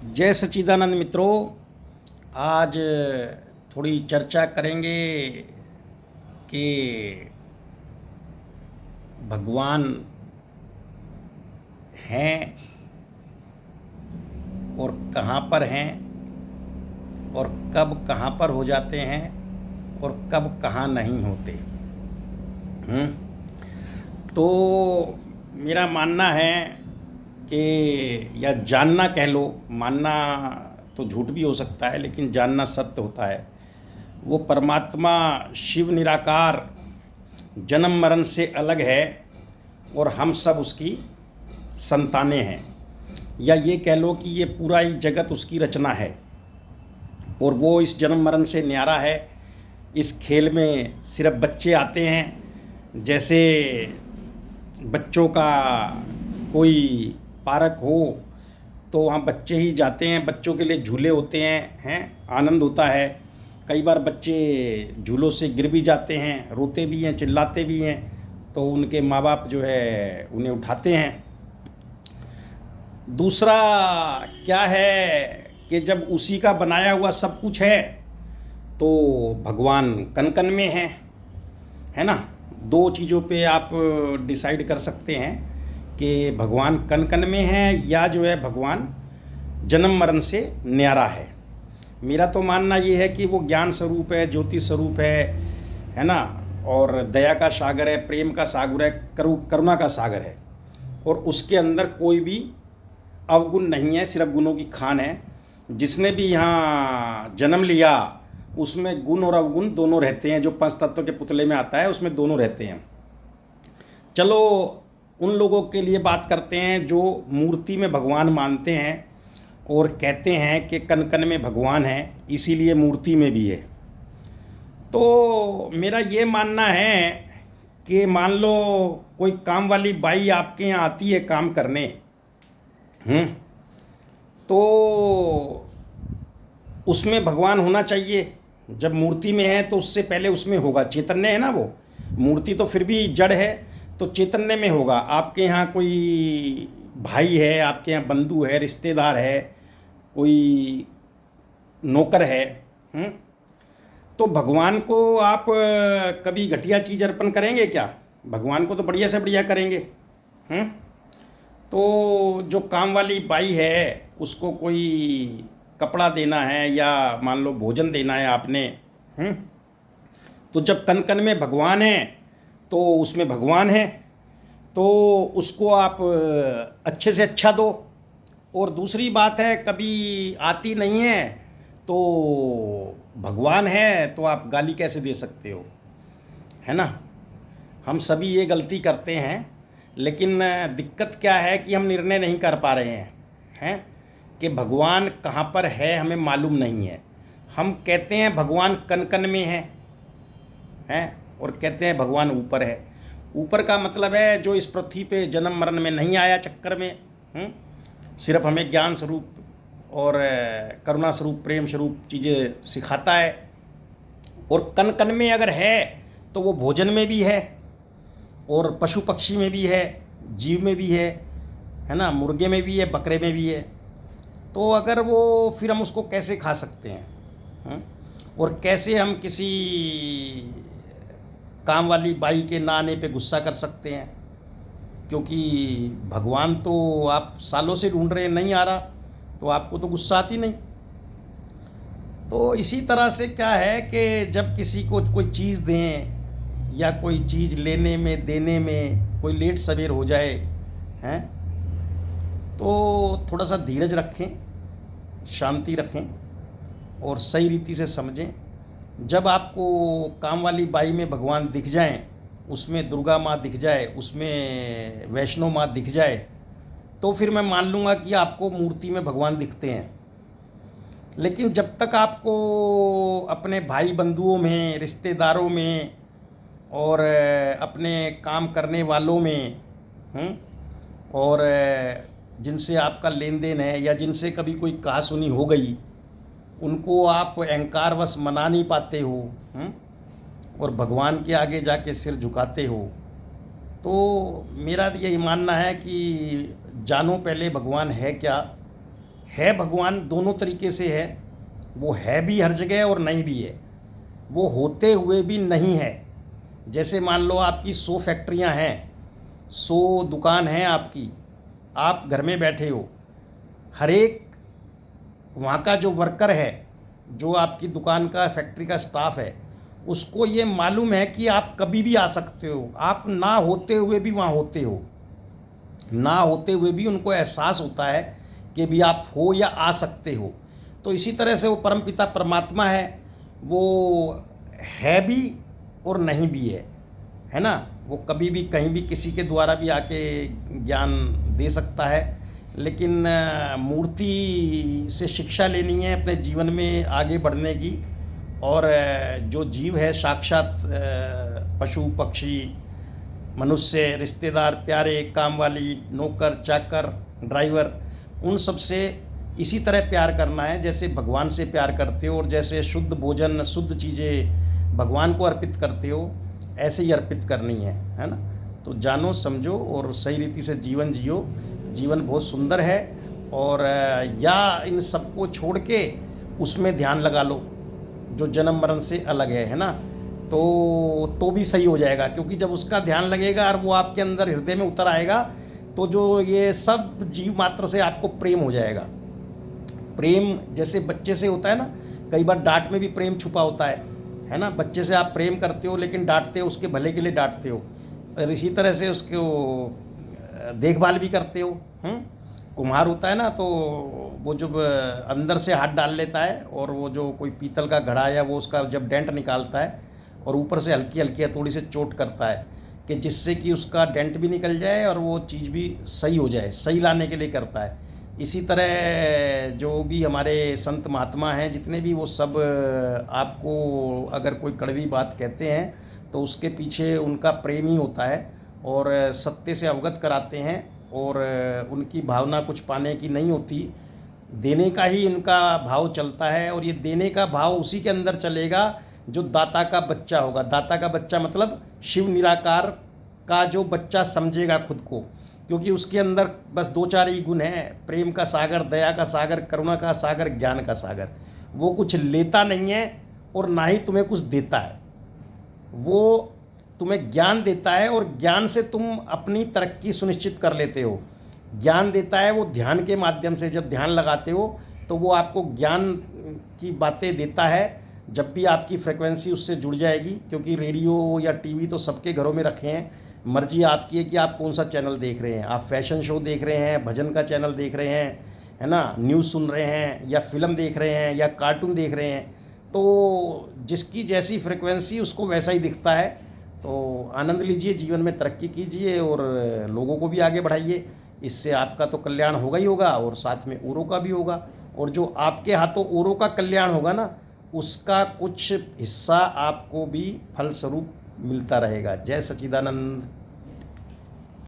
जय सच्चिदानंद मित्रों। आज थोड़ी चर्चा करेंगे कि भगवान हैं और कहाँ पर हैं और कब कहाँ पर हो जाते हैं और कब कहाँ नहीं होते। तो मेरा मानना है कि या जानना कह लो, मानना तो झूठ भी हो सकता है लेकिन जानना सत्य होता है। वो परमात्मा शिव निराकार जन्म मरण से अलग है और हम सब उसकी संतानें हैं, या ये कह लो कि ये पूरा ही जगत उसकी रचना है और वो इस जन्म मरण से न्यारा है। इस खेल में सिर्फ बच्चे आते हैं। जैसे बच्चों का कोई पार्क हो तो वहाँ बच्चे ही जाते हैं, बच्चों के लिए झूले होते हैं, आनंद होता है। कई बार बच्चे झूलों से गिर भी जाते हैं, रोते भी हैं, चिल्लाते भी हैं, तो उनके माँ बाप जो है उन्हें उठाते हैं। दूसरा क्या है कि जब उसी का बनाया हुआ सब कुछ है तो भगवान कन कन में है ना। दो चीज़ों पे आप डिसाइड कर सकते हैं कि भगवान कन कन में है या जो है भगवान जन्म मरण से न्यारा है। मेरा तो मानना ये है कि वो ज्ञान स्वरूप है, ज्योति स्वरूप है ना, और दया का सागर है, प्रेम का सागर है, करुणा का सागर है, और उसके अंदर कोई भी अवगुण नहीं है, सिर्फ गुणों की खान है। जिसने भी यहाँ जन्म लिया उसमें गुण और अवगुण दोनों रहते हैं। जो पंच तत्व के पुतले में आता है उसमें दोनों रहते हैं। चलो उन लोगों के लिए बात करते हैं जो मूर्ति में भगवान मानते हैं और कहते हैं कि कन कन में भगवान है इसीलिए मूर्ति में भी है। तो मेरा ये मानना है कि मान लो कोई काम वाली बाई आपके यहाँ आती है काम करने, तो उसमें भगवान होना चाहिए। जब मूर्ति में है तो उससे पहले उसमें होगा, चैतन्य है ना वो। मूर्ति तो फिर भी जड़ है, तो चैतन्य में होगा। आपके यहाँ कोई भाई है, आपके यहाँ बंधु है, रिश्तेदार है, कोई नौकर है, तो भगवान को आप कभी घटिया चीज़ अर्पण करेंगे क्या? भगवान को तो बढ़िया से बढ़िया करेंगे। तो जो काम वाली बाई है उसको कोई कपड़ा देना है या मान लो भोजन देना है आपने, तो जब कन कन में भगवान है तो उसमें भगवान है, तो उसको आप अच्छे से अच्छा दो। और दूसरी बात है, कभी आती नहीं है तो भगवान है तो आप गाली कैसे दे सकते हो, है ना। हम सभी ये गलती करते हैं, लेकिन दिक्कत क्या है कि हम निर्णय नहीं कर पा रहे हैं कि भगवान कहाँ पर है, हमें मालूम नहीं है। हम कहते हैं भगवान कन कन में है और कहते हैं भगवान ऊपर है। ऊपर का मतलब है जो इस पृथ्वी पे जन्म मरण में नहीं आया चक्कर में, सिर्फ हमें ज्ञान स्वरूप और करुणा स्वरूप, प्रेम स्वरूप चीज़ें सिखाता है। और कन कन में अगर है तो वो भोजन में भी है और पशु पक्षी में भी है, जीव में भी है ना, मुर्गे में भी है, बकरे में भी है। तो अगर वो फिर हम उसको कैसे खा सकते हैं, और कैसे हम किसी काम वाली बाई के ना आने पे गुस्सा कर सकते हैं? क्योंकि भगवान तो आप सालों से ढूंढ रहे हैं, नहीं आ रहा, तो आपको तो गुस्सा आती नहीं। तो इसी तरह से क्या है कि जब किसी को कोई चीज़ दें या कोई चीज़ लेने में देने में कोई लेट सवेर हो जाए हैं, तो थोड़ा सा धीरज रखें, शांति रखें और सही रीति से समझें। जब आपको काम वाली बाई में भगवान दिख जाएं, उसमें दुर्गा माँ दिख जाए, उसमें वैष्णो माँ दिख जाए, तो फिर मैं मान लूँगा कि आपको मूर्ति में भगवान दिखते हैं। लेकिन जब तक आपको अपने भाई बंधुओं में, रिश्तेदारों में और अपने काम करने वालों में, और जिनसे आपका लेन देन है या जिनसे कभी कोई कहा सुनी हो गई, उनको आप अहंकारवश मना नहीं पाते हो, और भगवान के आगे जाके सिर झुकाते हो, तो मेरा यही मानना है कि जानो पहले भगवान है क्या, है भगवान दोनों तरीके से है, वो है भी हर जगह और नहीं भी है, वो होते हुए भी नहीं है। जैसे मान लो आपकी 100 फैक्ट्रियां हैं, 100 दुकान हैं आपकी, आप घर में बैठे हो, हर एक वहाँ का जो वर्कर है, जो आपकी दुकान का फैक्ट्री का स्टाफ है, उसको ये मालूम है कि आप कभी भी आ सकते हो, आप ना होते हुए भी वहाँ होते हो, ना होते हुए भी उनको एहसास होता है कि भी आप हो या आ सकते हो। तो इसी तरह से वो परमपिता परमात्मा है, वो है भी और नहीं भी है ना। वो कभी भी कहीं भी किसी के द्वारा भी आके ज्ञान दे सकता है, लेकिन मूर्ति से शिक्षा लेनी है अपने जीवन में आगे बढ़ने की। और जो जीव है साक्षात पशु पक्षी मनुष्य रिश्तेदार प्यारे काम वाली नौकर चाकर ड्राइवर, उन सब से इसी तरह प्यार करना है जैसे भगवान से प्यार करते हो, और जैसे शुद्ध भोजन शुद्ध चीज़ें भगवान को अर्पित करते हो, ऐसे ही अर्पित करनी है ना। तो जानो समझो और सही रीति से जीवन जियो, जीवन बहुत सुंदर है। और या इन सबको छोड़ के उसमें ध्यान लगा लो जो जन्म मरण से अलग है ना, तो भी सही हो जाएगा। क्योंकि जब उसका ध्यान लगेगा और वो आपके अंदर हृदय में उतर आएगा, तो जो ये सब जीव मात्र से आपको प्रेम हो जाएगा। प्रेम जैसे बच्चे से होता है ना, कई बार डांट में भी प्रेम छुपा होता है ना। बच्चे से आप प्रेम करते हो लेकिन डांटते हो, उसके भले के लिए डांटते हो, और इसी तरह से उसको देखभाल भी करते हो। कुम्हार होता है ना, तो वो जब अंदर से हाथ डाल लेता है और वो जो कोई पीतल का घड़ा या वो उसका जब डेंट निकालता है और ऊपर से हल्की हल्की थोड़ी सी चोट करता है कि जिससे कि उसका डेंट भी निकल जाए और वो चीज़ भी सही हो जाए, सही लाने के लिए करता है। इसी तरह जो भी हमारे संत महात्मा हैं जितने भी, वो सब आपको अगर कोई कड़वी बात कहते हैं तो उसके पीछे उनका प्रेम ही होता है, और सत्य से अवगत कराते हैं। और उनकी भावना कुछ पाने की नहीं होती, देने का ही उनका भाव चलता है। और ये देने का भाव उसी के अंदर चलेगा जो दाता का बच्चा होगा। दाता का बच्चा मतलब शिव निराकार का जो बच्चा समझेगा खुद को, क्योंकि उसके अंदर बस 2-4 ही गुण हैं, प्रेम का सागर, दया का सागर, करुणा का सागर, ज्ञान का सागर। वो कुछ लेता नहीं है और ना ही तुम्हें कुछ देता है, वो तुम्हें ज्ञान देता है और ज्ञान से तुम अपनी तरक्की सुनिश्चित कर लेते हो। ज्ञान देता है वो ध्यान के माध्यम से, जब ध्यान लगाते हो तो वो आपको ज्ञान की बातें देता है। जब भी आपकी फ्रिक्वेंसी उससे जुड़ जाएगी, क्योंकि रेडियो या टीवी तो सबके घरों में रखे हैं, मर्जी आपकी है कि आप कौन सा चैनल देख रहे हैं। आप फैशन शो देख रहे हैं, भजन का चैनल देख रहे हैं, है ना, न्यूज़ सुन रहे हैं, या फिल्म देख रहे हैं, या कार्टून देख रहे हैं, तो जिसकी जैसी फ्रिक्वेंसी उसको वैसा ही दिखता है। तो आनंद लीजिए, जीवन में तरक्की कीजिए और लोगों को भी आगे बढ़ाइए। इससे आपका तो कल्याण होगा ही होगा और साथ में औरों का भी होगा। और जो आपके हाथों औरों का कल्याण होगा ना, उसका कुछ हिस्सा आपको भी फलस्वरूप मिलता रहेगा। जय सच्चिदानंद।